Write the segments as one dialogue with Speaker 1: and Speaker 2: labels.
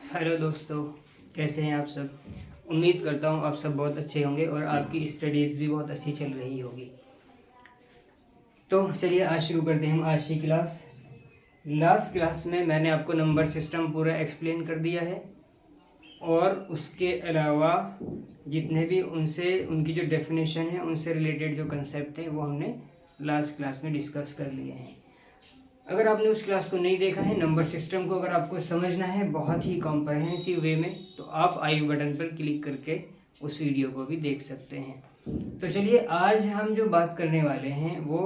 Speaker 1: Hello दोस्तों, कैसे हैं आप सब। उम्मीद करता हूँ आप सब बहुत अच्छे होंगे और आपकी स्टडीज़ भी बहुत अच्छी चल रही होगी। तो चलिए आज शुरू करते हैं हम आज की क्लास। लास्ट क्लास में मैंने आपको नंबर सिस्टम पूरा एक्सप्लेन कर दिया है और उसके अलावा जितने भी उनकी जो डेफिनेशन है उनसे रिलेटेड जो कंसेप्ट है वो हमने लास्ट क्लास में डिस्कस कर लिए हैं। अगर आपने उस क्लास को नहीं देखा है, नंबर सिस्टम को अगर आपको समझना है बहुत ही कॉम्प्रहेंसिव वे में, तो आप आई बटन पर क्लिक करके उस वीडियो को भी देख सकते हैं। तो चलिए आज हम जो बात करने वाले हैं वो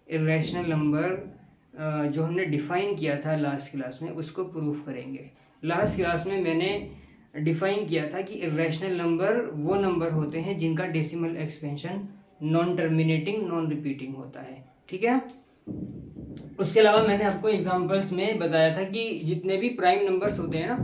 Speaker 1: इरेशनल नंबर जो हमने डिफ़ाइन किया था लास्ट क्लास में उसको प्रूफ करेंगे। लास्ट क्लास में मैंने डिफ़ाइन किया था कि इरेशनल नंबर वो नंबर होते हैं जिनका decimal expansion non terminating non repeating होता है। ठीक है। उसके अलावा मैंने आपको एग्जांपल्स में बताया था कि जितने भी प्राइम नंबर्स होते हैं ना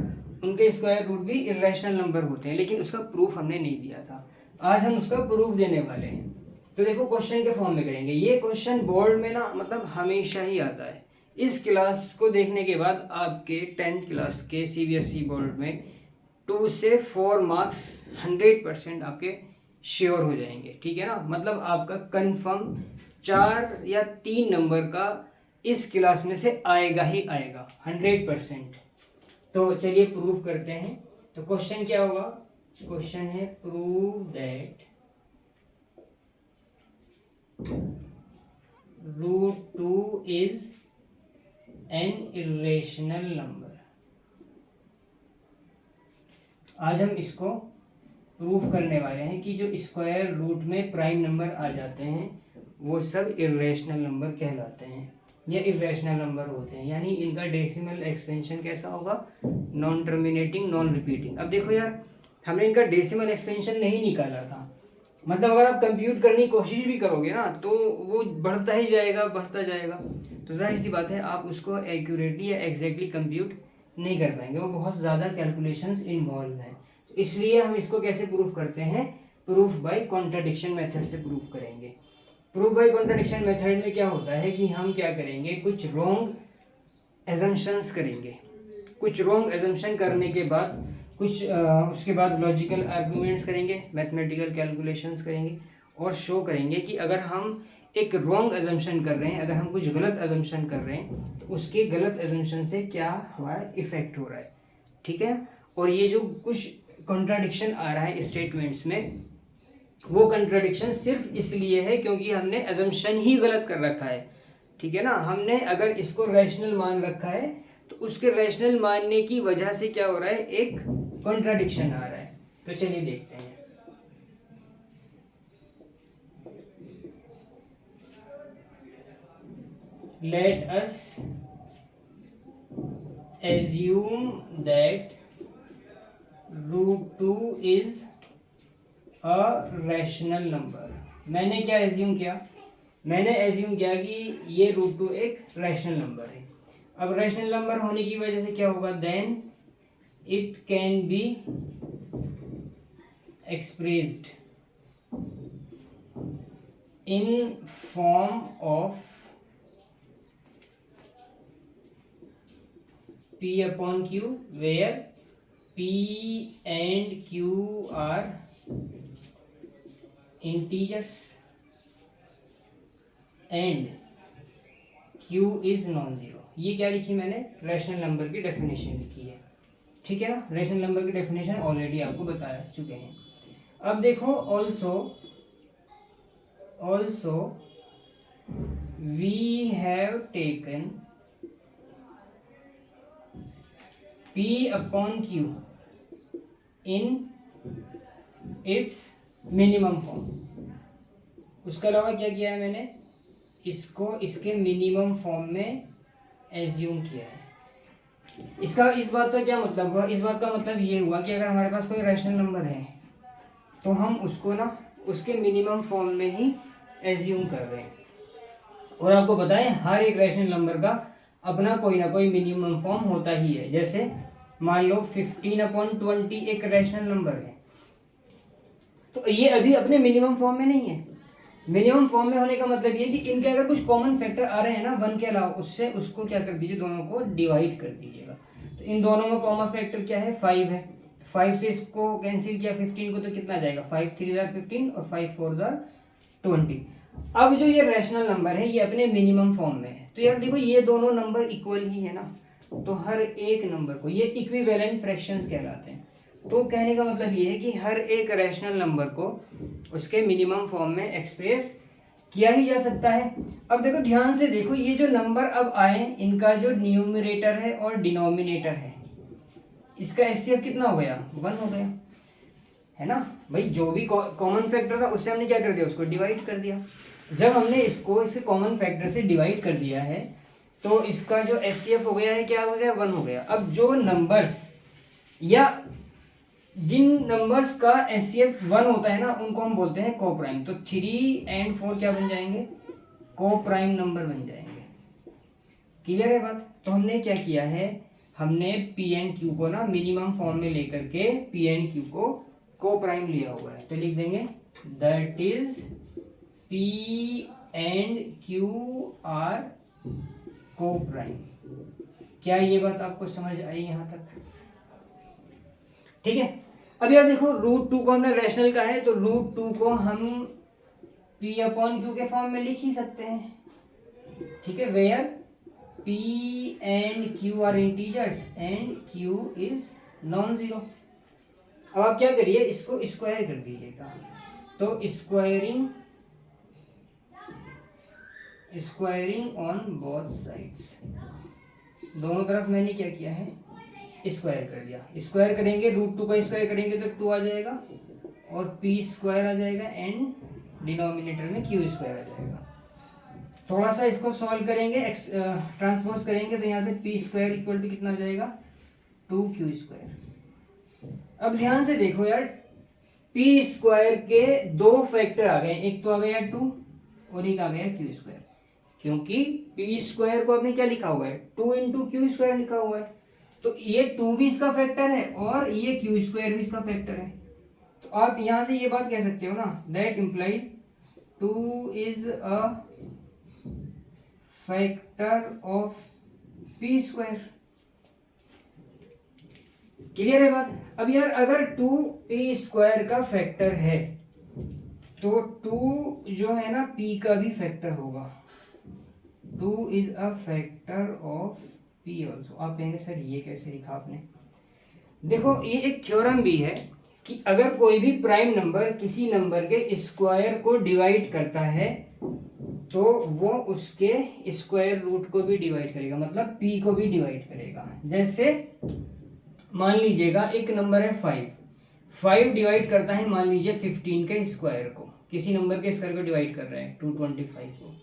Speaker 1: उनके स्क्वायर रूट भी इरेशनल नंबर होते हैं, लेकिन उसका प्रूफ हमने नहीं दिया था। आज हम उसका प्रूफ देने वाले हैं। तो देखो क्वेश्चन के फॉर्म में करेंगे। ये क्वेश्चन बोर्ड में ना मतलब हमेशा ही आता है। इस क्लास को देखने के बाद आपके 10th क्लास के सीबीएसई बोर्ड में 2 से 4 मार्क्स 100% आपके श्योर हो जाएंगे। ठीक है ना, मतलब आपका कंफर्म 4 या 3 नंबर का इस क्लास में से आएगा ही आएगा 100%। तो चलिए प्रूव करते हैं। तो क्वेश्चन क्या होगा? क्वेश्चन है prove that √2 is an irrational number. आज हम इसको प्रूफ करने वाले हैं कि जो स्क्वायर रूट में प्राइम नंबर आ जाते हैं वो सब इरेशनल नंबर कहलाते हैं या इरेशनल नंबर होते हैं, यानी इनका डेसिमल एक्सपेंशन कैसा होगा? Non terminating non repeating. अब देखो यार, हमने इनका डेसिमल एक्सपेंशन नहीं निकाला था, मतलब अगर आप कंप्यूट करने की कोशिश भी करोगे ना तो वो बढ़ता ही जाएगा बढ़ता जाएगा, तो जाहिर सी बात है आप उसको एक्यूरेटली या एग्जैक्टली कंप्यूट नहीं कर पाएंगे, वो बहुत ज़्यादा कैलकुलेशंस इन्वॉल्व हैं। तो इसलिए हम इसको कैसे प्रूफ करते हैं? प्रूफ बाय कॉन्ट्राडिक्शन मेथड से प्रूफ करेंगे। प्रूफ बाय कॉन्ट्राडिक्शन मेथड में क्या होता है कि हम क्या करेंगे, कुछ रॉन्ग एजम्पशंस करेंगे। कुछ रॉन्ग एजम्पशन करने के बाद उसके बाद लॉजिकल आर्गुमेंट्स करेंगे, मैथमेटिकल कैलकुलेशंस करेंगे और शो करेंगे कि अगर हम एक रॉन्ग एजम्पशन कर रहे हैं, अगर हम कुछ गलत एजम्पशन कर रहे हैं तो उसके गलत एजम्पशन से क्या हमारा इफेक्ट हो रहा है। ठीक है। और ये जो कुछ कॉन्ट्राडिक्शन आ रहा है स्टेटमेंट्स में, वो कंट्राडिक्शन सिर्फ इसलिए है क्योंकि हमने एजम्पशन ही गलत कर रखा है। ठीक है ना, हमने अगर इसको रैशनल मान रखा है तो उसके रैशनल मानने की वजह से क्या हो रहा है, एक कॉन्ट्राडिक्शन आ रहा है। तो चलिए देखते हैं। Let us assume that √2 is a rational number. मैंने क्या एज्यूम किया? मैंने एज्यूम किया कि ये √2 एक रैशनल नंबर है। अब रैशनल नंबर होने की वजह से क्या होगा? Then it can be expressed in form of P upon Q, where P and Q are integers and Q is non-zero। ये क्या लिखी मैंने? रैशनल नंबर की डेफिनेशन लिखी है। ठीक है ना, रैशनल नंबर की डेफिनेशन ऑलरेडी आपको बता चुके हैं। अब देखो also we have taken P upon Q in its minimum form। उसके अलावा क्या किया है मैंने? इसको इसके मिनिमम फॉर्म में एज्यूम किया है। इसका इस बात का क्या मतलब हुआ? इस बात का मतलब ये हुआ कि अगर हमारे पास कोई रैशनल नंबर है तो हम उसको ना उसके मिनिमम फॉर्म में ही एज्यूम कर रहे हैं। और आपको बताएं हर एक रैशनल नंबर का अपना कोई ना कोई मिनिमम फॉर्म होता ही है। जैसे मान लो 15/20 एक रैशनल नंबर है, तो ये अभी अपने मिनिमम फॉर्म में नहीं है। मिनिमम फॉर्म में होने का मतलब ये कि इनके अगर कुछ कॉमन फैक्टर आ रहे हैं ना 1 के अलावा, उससे उसको क्या कर दीजिए, दोनों को डिवाइड कर दीजिएगा। तो तो इन दोनों में कॉमन फैक्टर क्या है, 5 है। 5 से इसको कैंसिल किया 15 को, तो कितना जाएगा, 5 3 जार 15 और 5 4 जार 20। अब जो ये रैशनल नंबर है ये अपने मिनिमम फॉर्म में है। तो यार देखो ये दोनों नंबर इक्वल ही है ना, तो हर एक नंबर को, ये इक्विवेलेंट फ्रैक्शंस कहलाते हैं। तो कहने का मतलब ये है कि हर एक रैशनल नंबर को उसके मिनिमम फॉर्म में एक्सप्रेस किया ही जा सकता है। अब देखो ध्यान से देखो, ये जो नंबर अब आए इनका जो न्यूमरेटर है और डिनोमिनेटर है, इसका एचसीएफ कितना हो गया, 1 हो गया, है ना भाई। जो भी कॉमन फैक्टर था उससे हमने क्या कर दिया, उसको डिवाइड कर दिया। जब हमने इसको इसके कॉमन फैक्टर से डिवाइड कर दिया है तो इसका जो एचसीएफ हो गया है, क्या हो गया, 1 हो गया। अब जो नंबर्स या जिन नंबर्स का एचसीएफ 1 होता है ना, उनको हम बोलते हैं कोप्राइम। तो 3 और 4 क्या बन जाएंगे, कोप्राइम नंबर बन जाएंगे। क्लियर है बात। तो हमने क्या किया है, हमने पी एंड क्यू को ना मिनिमम फॉर्म में लेकर के पी एंड क्यू को कोप्राइम लिया हुआ है। तो लिख देंगे that is P and q are coprime. क्या ये बात आपको समझ आई यहां तक, ठीक है। अब यार देखो √2 को हमने रैशनल का है, तो √2 को हम P अपॉन Q के फॉर्म में लिख ही सकते हैं, ठीक है। Where P and Q are integers and Q is non zero. अब आप क्या करिए, इसको स्क्वायर कर दीजिएगा। तो स्क्वायरिंग ऑन बोथ साइड्स, दोनों तरफ मैंने क्या किया है, स्क्वायर कर दिया। स्क्वायर करेंगे, √2 का स्क्वायर करेंगे तो 2 आ जाएगा और p स्क्वायर आ जाएगा एंड डिनोमिनेटर में q स्क्वायर आ जाएगा। थोड़ा सा इसको सॉल्व करेंगे, ट्रांसपोज करेंगे, तो यहाँ से p स्क्वायर इक्वल टू कितना आ जाएगा, 2q स्क्वायर। अब ध्यान से देखो यार, p स्क्वायर के 2 फैक्टर आ गए, एक तो आ गया 2 और एक आ गया q स्क्वायर, क्योंकि p स्क्वायर को आपने क्या लिखा हुआ है, 2 इंटू क्यू स्क्वायर लिखा हुआ है। तो ये 2 भी इसका फैक्टर है और ये q स्क्वायर भी इसका फैक्टर है। तो आप यहां से ये बात कह सकते हो ना, that implies 2 is a factor of p square. Clear है बात। अब यार अगर 2p स्क्वायर का फैक्टर है तो 2 जो है ना p का भी फैक्टर होगा। 2 is a factor of p also. आप कहेंगे सर ये कैसे लिखा आपने, देखो ये एक थ्योरम भी है कि अगर कोई भी प्राइम नंबर किसी नंबर के स्क्वायर को डिवाइड करता है तो वो उसके स्क्वायर रूट को भी डिवाइड करेगा, मतलब p को भी डिवाइड करेगा। जैसे मान लीजिएगा एक नंबर है 5 डिवाइड करता है मान लीजिए 15 के स्क्वायर को, किसी नंबर के स्क्वायर को डिवाइड कर रहा है 225 को,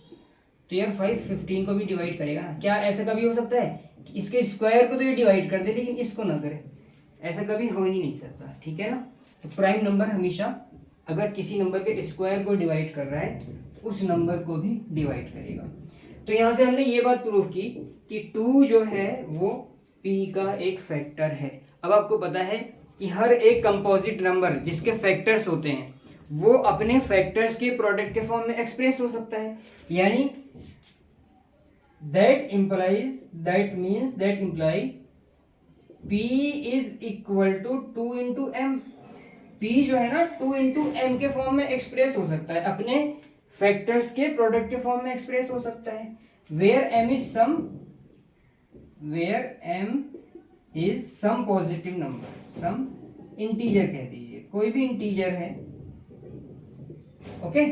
Speaker 1: तो यार 5 15 को भी डिवाइड करेगा ना। क्या ऐसा कभी हो सकता है कि इसके स्क्वायर को तो ये डिवाइड कर दे लेकिन इसको ना करे, ऐसा कभी हो ही नहीं सकता, ठीक है ना। तो प्राइम नंबर हमेशा अगर किसी नंबर के स्क्वायर को डिवाइड कर रहा है तो उस नंबर को भी डिवाइड करेगा। तो यहाँ से हमने ये बात प्रूव की कि 2 जो है वो p का एक फैक्टर है। अब आपको पता है कि हर एक कंपोजिट नंबर जिसके फैक्टर्स होते हैं वो अपने फैक्टर्स के प्रोडक्ट के फॉर्म में एक्सप्रेस हो सकता है, यानी that imply p is equal to 2 into m। p जो है ना 2 into m के फॉर्म में एक्सप्रेस हो सकता है, अपने फैक्टर्स के प्रोडक्ट के फॉर्म में एक्सप्रेस हो सकता है। where m is some positive number, some integer कह दीजिए, कोई भी इंटीजर है, ओके।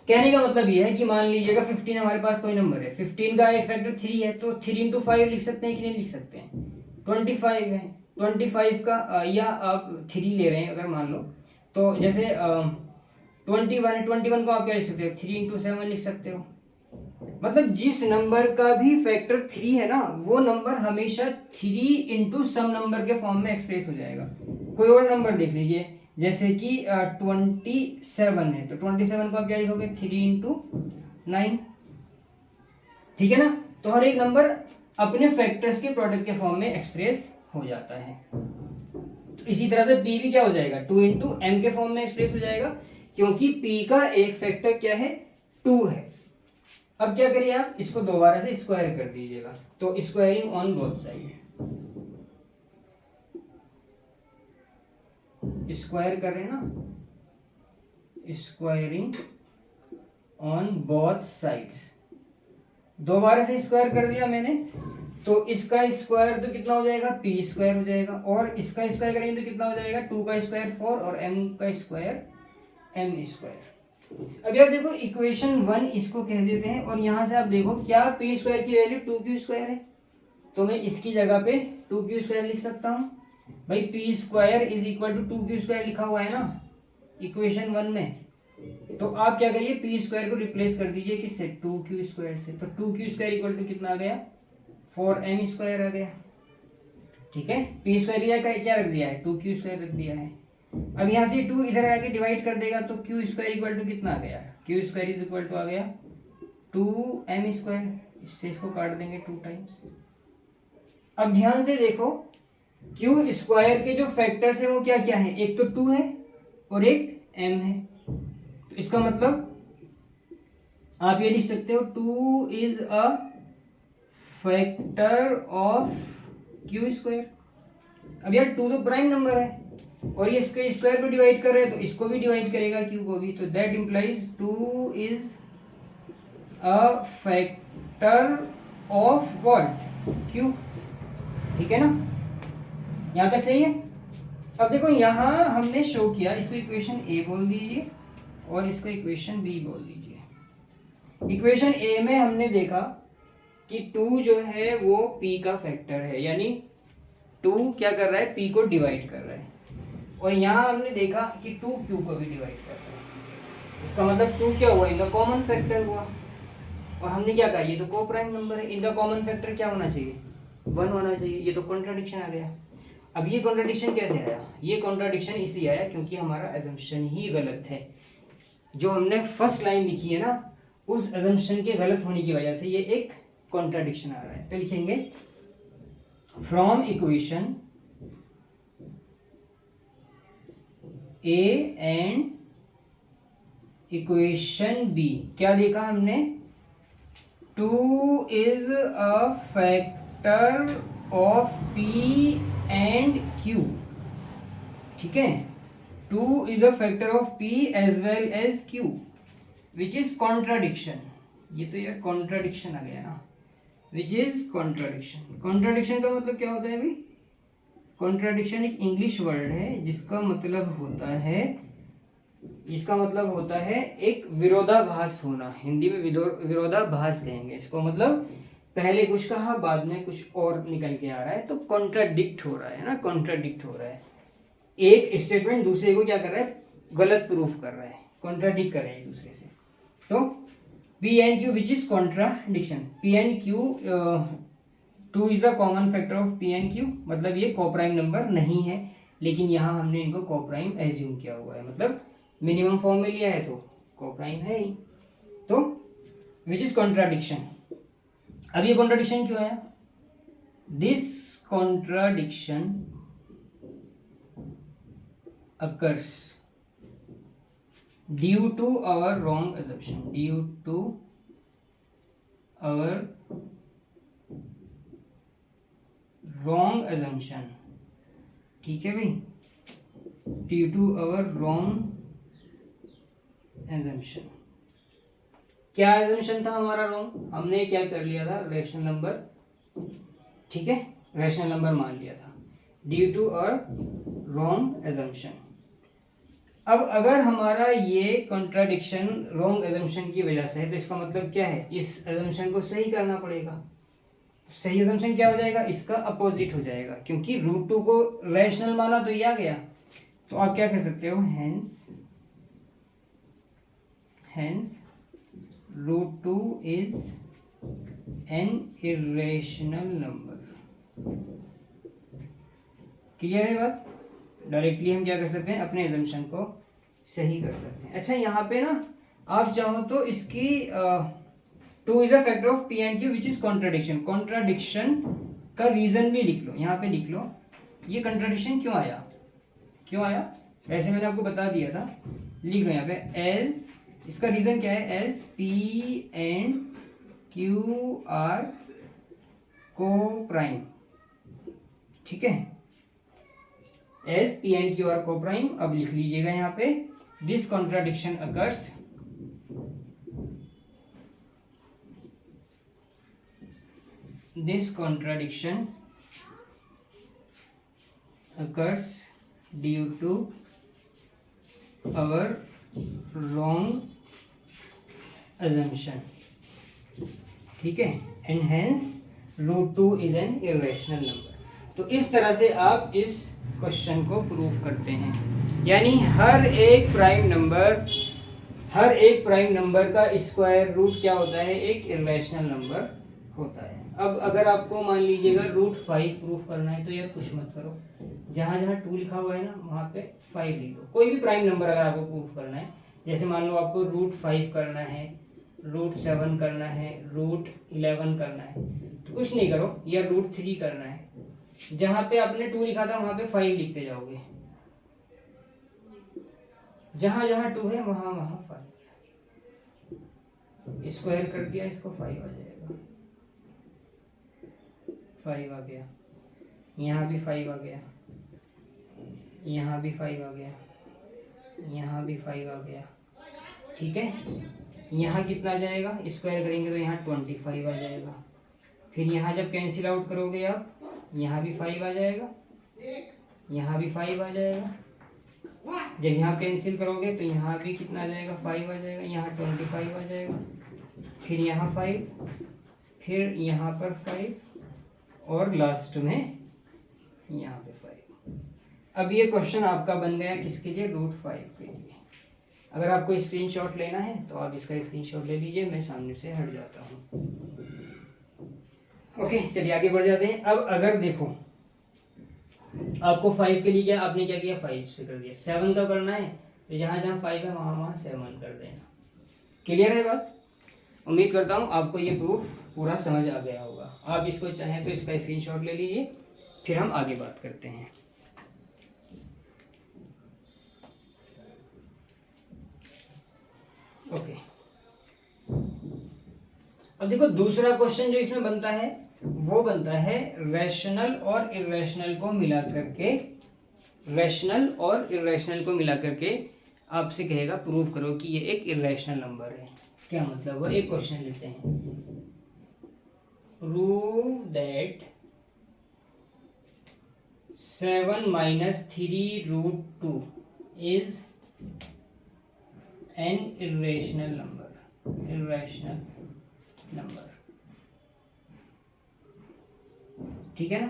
Speaker 1: कहने का मतलब ये है कि मान लीजिएगा 15 हमारे पास कोई नंबर है, 15 का एक फैक्टर 3 है, तो 3 into 5 लिख सकते हैं कि नहीं लिख सकते हैं। 25 है, 25 का या आप 3 ले रहे हैं अगर मान लो, तो जैसे 21 को आप क्या लिख सकते हो, 3 into 7 लिख सकते हो। मतलब जिस नंबर का भी फैक्टर 3 है ना, वो नंबर हमेशा 3 into सम नंबर के फॉर्म में एक्सप्रेस हो जाएगा। कोई और नंबर देख लीजिए, जैसे कि 27 है, तो 27 को आप क्या लिखोगे, 3 into 9, ठीक है ना। तो हर एक नंबर अपने फैक्टर्स के प्रोडक्ट के फॉर्म में एक्सप्रेस हो जाता है। तो इसी तरह से p भी क्या हो जाएगा, 2 into m के फॉर्म में एक्सप्रेस हो जाएगा, क्योंकि p का एक फैक्टर क्या है, 2 है। अब क्या करिए आप इसको दोबारा से स्क्वायर कर दीजिएगा, तो squaring on both side, square कर रहे हैं ना, स्क्वायरिंग ऑन बोथ साइड्स, दोबारा से स्क्वायर कर दिया मैंने, तो इसका स्क्वायर तो कितना हो जाएगा, पी स्क्वायर हो जाएगा, और इसका स्क्वायर करेंगे तो कितना हो जाएगा, 2 का स्क्वायर 4 और m का स्क्वायर m स्क्वायर। अब यार देखो इक्वेशन 1 इसको कह देते हैं, और यहां से आप देखो क्या पी स्क्वायर की वैल्यू 2q स्क्वायर है, तो मैं इसकी जगह पे 2q स्क्वायर लिख सकता हूँ भाई, p square is equal to 2q square लिखा हुआ है ना इक्वेशन 1 में, तो आप क्या करिए पी स्क्वायर को रिप्लेस कर दीजिए किससे, 2q स्क्वायर से, तो 2q स्क्वायर इक्वल टू कितना आ गया, 4m स्क्वायर आ गया। ठीक है, पी स्क्वायर क्या रख दिया है, 2q स्क्वायर रख दिया है। अब यहाँ से 2 इधर आके डिवाइड कर देगा, तो q स्क्वायर इक्वल टू कितना आ गया, q square is equal to आ गया 2m स्क्वायर, इससे इसको काट देंगे 2 टाइम्स। अब ध्यान से देखो q स्क्वायर के जो फैक्टर्स है वो क्या क्या है, एक तो 2 है और एक m है, तो इसका मतलब आप ये लिख सकते हो 2 is a factor of q square. अब यार 2 तो प्राइम नंबर है और ये इसके स्क्वायर को डिवाइड कर रहे हैं, तो इसको भी डिवाइड करेगा q को भी, तो that implies 2 is a factor of what, q। ठीक है ना, यहां तक सही है। अब देखो यहां हमने शो किया, इसको इक्वेशन ए बोल दीजिए और इसको इक्वेशन बी बोल दीजिए। इक्वेशन ए में हमने देखा कि 2 जो है वो p का फैक्टर है, यानी 2 क्या कर रहा है, p को डिवाइड कर रहा है, और यहां हमने देखा कि 2 q को भी डिवाइड कर रहा है। इसका मतलब 2 क्या हुआ, इनका कॉमन फैक्टर हुआ, और हमने क्या कहा ये तो को प्राइम नंबर है, इनका कॉमन फैक्टर क्या होना चाहिए, 1 होना चाहिए, ये तो कॉन्ट्राडिक्शन आ गया। अब ये कॉन्ट्राडिक्शन कैसे आया, ये कॉन्ट्राडिक्शन इसलिए आया क्योंकि हमारा एजम्पशन ही गलत है, जो हमने फर्स्ट लाइन लिखी है ना उस एजम्पशन के गलत होने की वजह से ये एक कॉन्ट्राडिक्शन आ रहा है। तो लिखेंगे from equation a and equation b क्या देखा हमने, 2 is a factor of p and q। ठीक है, 2 is a factor of p as well as q which is contradiction. ये तो यार कॉन्ट्राडिक्शन आ गया ना, विच इज कॉन्ट्राडिक्शन। कॉन्ट्राडिक्शन का मतलब क्या होता है भाई, कॉन्ट्राडिक्शन एक इंग्लिश वर्ड है जिसका मतलब होता है एक विरोधाभास होना, हिंदी में विरोधाभास कहेंगे इसको, मतलब पहले कुछ कहा बाद में कुछ और निकल के आ रहा है, तो कॉन्ट्राडिक्ट हो रहा है ना, कॉन्ट्राडिक्ट हो रहा है, एक स्टेटमेंट दूसरे को क्या कर रहा है, गलत प्रूफ कर रहा है, कॉन्ट्राडिक्ट कर रहे हैं एक दूसरे से। तो p and q which is contradiction, p and q 2 is the common factor of p and q, मतलब ये कोप्राइम नंबर नहीं है, लेकिन यहाँ हमने इनको कोप्राइम एज्यूम किया हुआ है, मतलब मिनिमम फॉर्म में लिया है तो कोप्राइम है ही, तो विच इज कॉन्ट्राडिक्शन। अब ये कॉन्ट्राडिक्शन क्यों आया, this contradiction occurs due to our wrong assumption, due to our wrong assumption। ठीक है भाई, due to our wrong assumption। क्या assumption था हमारा wrong, हमने क्या कर लिया था, रैशनल नंबर, ठीक है, रैशनल नंबर मान लिया था, due to our wrong assumption। अब अगर हमारा ये कॉन्ट्राडिक्शन रॉन्ग एजम्पशन की वजह से है, तो इसका मतलब क्या है, इस एजम्पशन को सही करना पड़ेगा। सही एजम्पशन क्या हो जाएगा, इसका अपोजिट हो जाएगा, क्योंकि √2 को रैशनल माना तो ये आ गया, तो आप क्या कर सकते हो, hence √2 is an irrational number. Clear है बात, डायरेक्टली हम क्या कर सकते हैं, अपने एजम्पशन को सही कर सकते हैं। अच्छा यहाँ पे ना आप चाहो तो इसकी 2 is a factor of p and q which is contradiction, contradiction का रीजन भी लिख लो, यहाँ पे लिख लो ये कॉन्ट्राडिक्शन क्यों आया, वैसे मैंने आपको बता दिया था, लिख लो यहाँ पे एज, इसका रीजन क्या है, as p and q are coprime, ठीक है, as p and q are coprime. अब लिख लीजिएगा यहाँ पे, this contradiction occurs due to our wrong assumption, ठीक है, and hence √2 is an irrational number। तो इस तरह से आप इस क्वेश्चन को प्रूव करते हैं, यानी हर एक प्राइम नंबर का स्क्वायर रूट क्या होता है, एक इर्रेशनल नंबर होता है। अब अगर आपको मान लीजिएगा √5 प्रूफ करना है, तो यार कुछ मत करो, जहाँ जहाँ 2 लिखा हुआ है ना वहाँ पे 5 लिख दो। कोई भी प्राइम नंबर अगर आपको प्रूफ करना है, जैसे मान लो आपको √5 करना है, √7 करना है, √11 करना है, तो कुछ नहीं करो, या √3 करना है, जहाँ पे आपने 2 लिखा था वहाँ पे 5 लिखते जाओगे, जहाँ जहाँ 2 है वहाँ वहाँ 5, स्क्वायर कर दिया, इसको 5 आ जाएगा, 5 आ गया, यहाँ भी 5 आ गया, यहाँ भी 5 आ गया, यहाँ भी 5 आ गया, ठीक है। यहाँ कितना जाएगा, स्क्वायर करेंगे तो यहाँ 25 आ जाएगा। फिर यहाँ जब कैंसिल आउट करोगे आप, यहाँ भी 5 आ जाएगा, यहाँ भी 5 आ जाएगा। जब यहाँ कैंसिल करोगे तो यहाँ भी कितना आ जाएगा, 5 आ जाएगा, यहाँ 25 आ जाएगा, फिर यहाँ 5, फिर यहाँ पर 5, और लास्ट में यहाँ पे 5। अब ये क्वेश्चन आपका बन गया किसके लिए, √5 के लिए। अगर आपको स्क्रीनशॉट लेना है तो आप इसका स्क्रीनशॉट ले लीजिए, मैं सामने से हट जाता हूँ। ओके, चलिए आगे बढ़ जाते हैं। अब अगर देखो आपको 5 के लिए क्या आपने क्या किया, 5 से कर दिया। 7 का करना है तो जहाँ जहाँ 5 है वहाँ वहाँ 7 कर देना। क्लियर है बात? उम्मीद करता हूँ आपको ये प्रूफ पूरा समझ आ गया होगा। आप इसको चाहें तो इसका स्क्रीनशॉट ले लीजिए, फिर हम आगे बात करते हैं। ओके, अब देखो दूसरा क्वेश्चन जो इसमें बनता है वो बनता है रैशनल और इर्रेशनल को मिला करके आपसे कहेगा प्रूव करो कि ये एक इर्रेशनल नंबर है। क्या मतलब, वो एक क्वेश्चन लेते हैं, prove that 7 - 3√2 is an irrational number. ठीक है ना,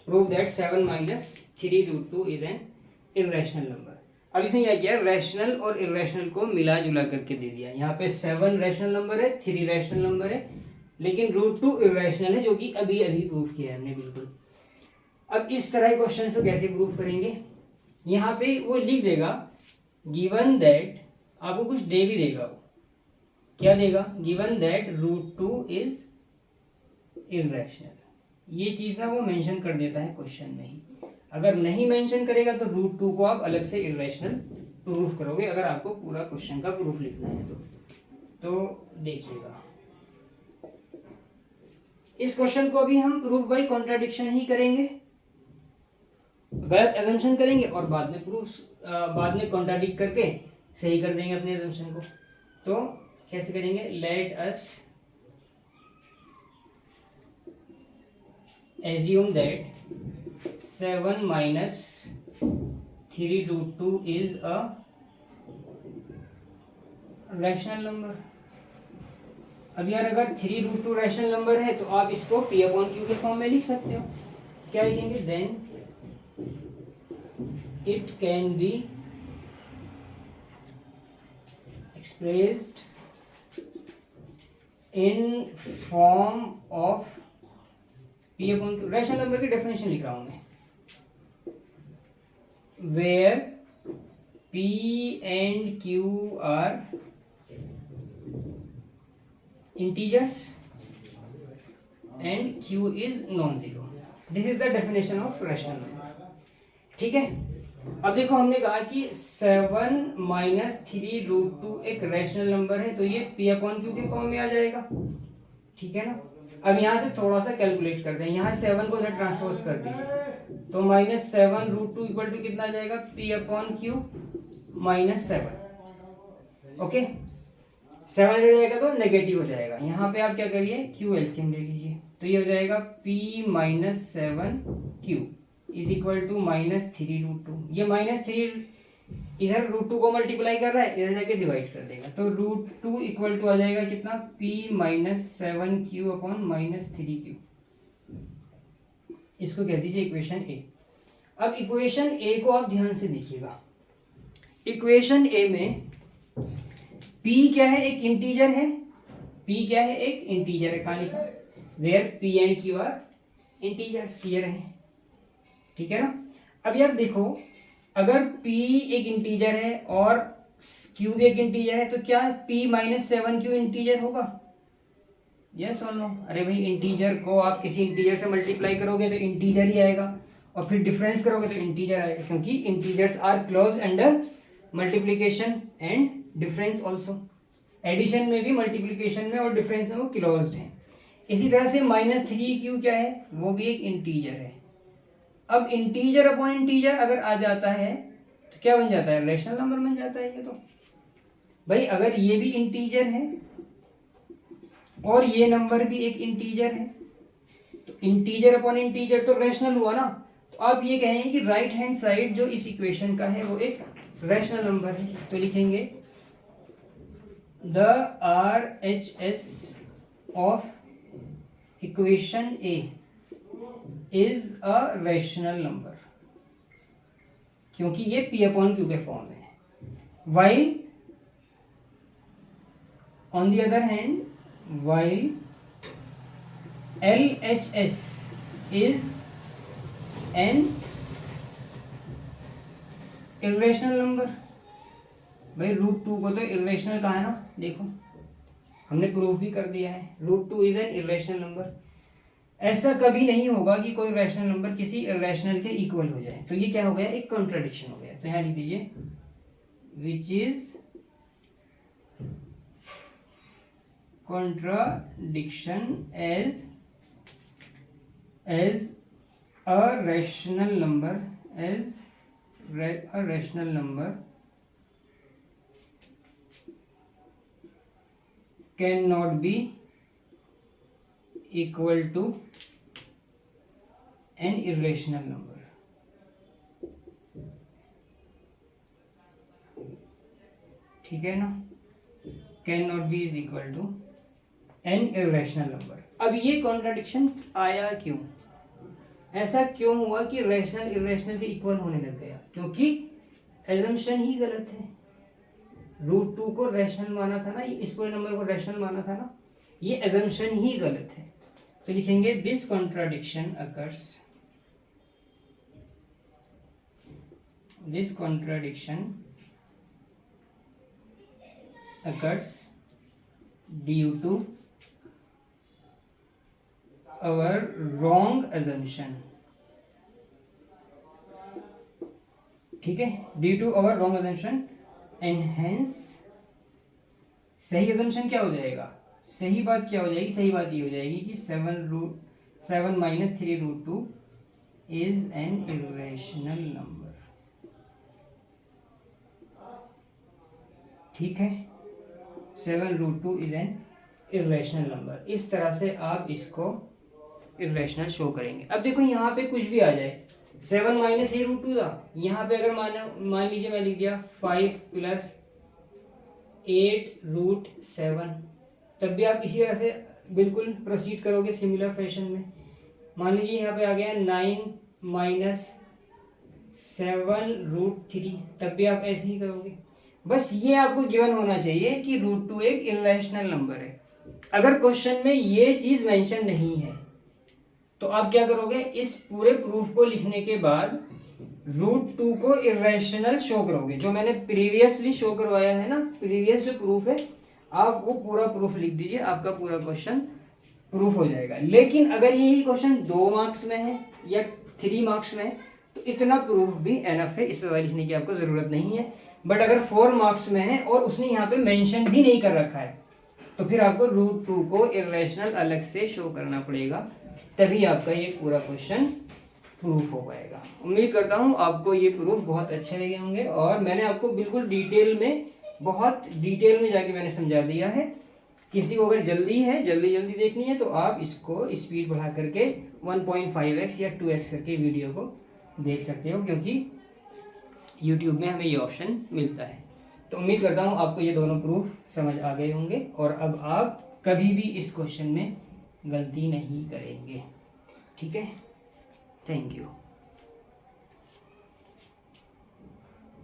Speaker 1: prove that 7 - 3√2 is an irrational number. अब इसने क्या किया, रैशनल और इर्रेशनल को मिला जुला करके दे दिया। यहाँ पे 7 रैशनल नंबर है, 3 रैशनल नंबर है, लेकिन √2 इर्रेशनल है, जो कि अभी अभी प्रूफ किया है हमने बिल्कुल। अब इस तरह के क्वेश्चन को कैसे प्रूफ करेंगे, यहाँ पे वो लिख देगा गिवन दैट, आपको कुछ दे भी देगा, वो क्या देगा, गिवन दैट √2 इज इर्रेशनल। ये चीज ना वो मेंशन कर देता है क्वेश्चन में ही। अगर नहीं मेंशन करेगा तो √2 को आप अलग से इर्रेशनल प्रूफ करोगे, अगर आपको पूरा क्वेश्चन का प्रूफ लिखना है तो देखिएगा, इस क्वेश्चन को भी हम प्रूफ बाय कॉन्ट्राडिक्शन ही करेंगे। गलत एजम्पशन करेंगे और बाद में कॉन्ट्राडिक्ट करके सही कर देंगे अपने एजम्पशन को। तो कैसे करेंगे, let us assume that 7 - 3√2 is a rational number. अब यार अगर 3√2 रैशनल नंबर है तो आप इसको P/Q के फॉर्म में लिख सकते हो। क्या लिखेंगे, then it can be expressed in form of P/Q। Rational number की डेफिनेशन लिख रहा हूं मैं, where P and Q are integers and Q is non-zero. This is the definition of rational number। ठीक है, अब देखो हमने कहा कि 7 - 3√2 एक रैशनल नंबर है, तो ये P/Q के फॉर्म में आ जाएगा। ठीक है ना, अब यहाँ से थोड़ा सा कैलकुलेट करते हैं, यहाँ 7 को इधर ट्रांसपोज कर दीजिए, तो -7√2 इक्वल टू कितना आ जाएगा, P/Q -7। ओके, 7 ले जाएगा तो नेगेटिव हो जाएगा। यहाँ पे आप क्या करिए, Q एलसीएम ले लीजिए, तो ये हो जाएगा P -7Q is equal to -3√2। ये -3 इधर √2 को मल्टीप्लाई कर रहा है, इधर जाके डिवाइड कर देगा, तो √2 इक्वल टू आ जाएगा कितना, P -7Q अपॉन -3Q। इसको कह दीजिए इक्वेशन ए। अब इक्वेशन ए को आप ध्यान से देखिएगा। इक्वेशन ए में P क्या है, एक इंटीजर है। P क्या है, एक इंटीजर है। कहां लिखा, where P and Q are integers, ये रहे, ठीक है ना। अब यार देखो, अगर P एक इंटीजर है और Q भी एक इंटीजर है, तो क्या P -7Q इंटीजर होगा, यस और नो। अरे भाई, इंटीजर को आप किसी इंटीजर से मल्टीप्लाई करोगे तो इंटीजर ही आएगा, और फिर डिफरेंस करोगे तो इंटीजर आएगा, क्योंकि integers are close under multiplication and difference also. Addition में भी, मल्टीप्लीकेशन में और डिफरेंस में वो क्लोज्ड है। इसी तरह से -3Q क्या है, वो भी एक इंटीजर है। अब इंटीजर अपॉन इंटीजर अगर आ जाता है तो क्या बन जाता है, रैशनल नंबर बन जाता है। ये तो भाई, अगर ये भी इंटीजर है और ये नंबर भी एक इंटीजर है, तो इंटीजर अपॉन इंटीजर तो रैशनल हुआ ना। तो आप ये कहेंगे कि राइट हैंड साइड जो इस इक्वेशन का है वो एक रैशनल नंबर है। तो लिखेंगे the RHS of equation A is a rational number, क्योंकि ये P/Q के फॉर्म में है। While on the other hand, while LHS is an irrational number। भाई √2 को तो इरेशनल कहा है ना, देखो हमने प्रूफ भी कर दिया है, √2 इज एन इरेशनल नंबर। ऐसा कभी नहीं होगा कि कोई रैशनल नंबर किसी इरेशनल के इक्वल हो जाए। तो ये क्या हो गया, एक कॉन्ट्राडिक्शन हो गया। तो यहाँ लिख दीजिए which is contradiction as a rational number, as a rational number cannot be equal to an irrational number। ठीक है ना, cannot be is equal to an irrational number. अब ये कॉन्ट्राडिक्शन आया क्यों, ऐसा क्यों हुआ कि रैशनल इरेशनल के इक्वल होने लग गया, क्योंकि एजम्पशन ही गलत है। √2 को रैशनल माना था ना, इस पूरे नंबर को रैशनल माना था ना, ये एजम्पशन ही गलत है। तो लिखेंगे this contradiction occurs due to our wrong assumption। ठीक है, due to our wrong assumption and hence सही assumption क्या हो जाएगा, सही बात क्या हो जाएगी, सही बात ये हो जाएगी कि 7 - 3√2 इज एन इरेशनल नंबर। ठीक है, 7√2 इज एन इरेशनल नंबर। इस तरह से आप इसको इरेशनल शो करेंगे। अब देखो यहाँ पे कुछ भी आ जाए, 7 - 3√2 था, यहाँ पे अगर मान लीजिए मैं लिख दिया 5 + 8√7, तब भी आप इसी तरह से बिल्कुल प्रोसीड करोगे सिमिलर फैशन में। मान लीजिए यहाँ पे आ गया 9 - 7√3, तब भी आप ऐसे ही करोगे। बस ये आपको गिवन होना चाहिए कि √2 एक इरेशनल नंबर है। अगर क्वेश्चन में ये चीज मेंशन नहीं है तो आप क्या करोगे, इस पूरे प्रूफ को लिखने के बाद √2 को इरेशनल शो करोगे, जो मैंने प्रीवियसली शो करवाया है ना, प्रीवियस जो प्रूफ है, आप वो पूरा प्रूफ लिख दीजिए, आपका पूरा क्वेश्चन प्रूफ हो जाएगा। लेकिन अगर यही क्वेश्चन 2 मार्क्स में है या 3 मार्क्स में है तो इतना प्रूफ भी एनफ है, इससे ज़्यादा लिखने की आपको ज़रूरत नहीं है। बट अगर 4 मार्क्स में है और उसने यहाँ पे मेंशन भी नहीं कर रखा है तो फिर आपको √2 को इरेशनल अलग से शो करना पड़ेगा, तभी आपका ये पूरा क्वेश्चन प्रूफ हो पाएगा। उम्मीद करता हूँ आपको ये प्रूफ बहुत अच्छे लगे होंगे, और मैंने आपको बिल्कुल डिटेल में, बहुत डिटेल में जाके मैंने समझा दिया है। किसी को अगर जल्दी है, जल्दी देखनी है, तो आप इसको स्पीड बढ़ा करके 1.5x या 2x करके वीडियो को देख सकते हो, क्योंकि YouTube में हमें ये ऑप्शन मिलता है। तो उम्मीद करता हूँ आपको ये दोनों प्रूफ समझ आ गए होंगे, और अब आप कभी भी इस क्वेश्चन में गलती नहीं करेंगे। ठीक है, थैंक यू।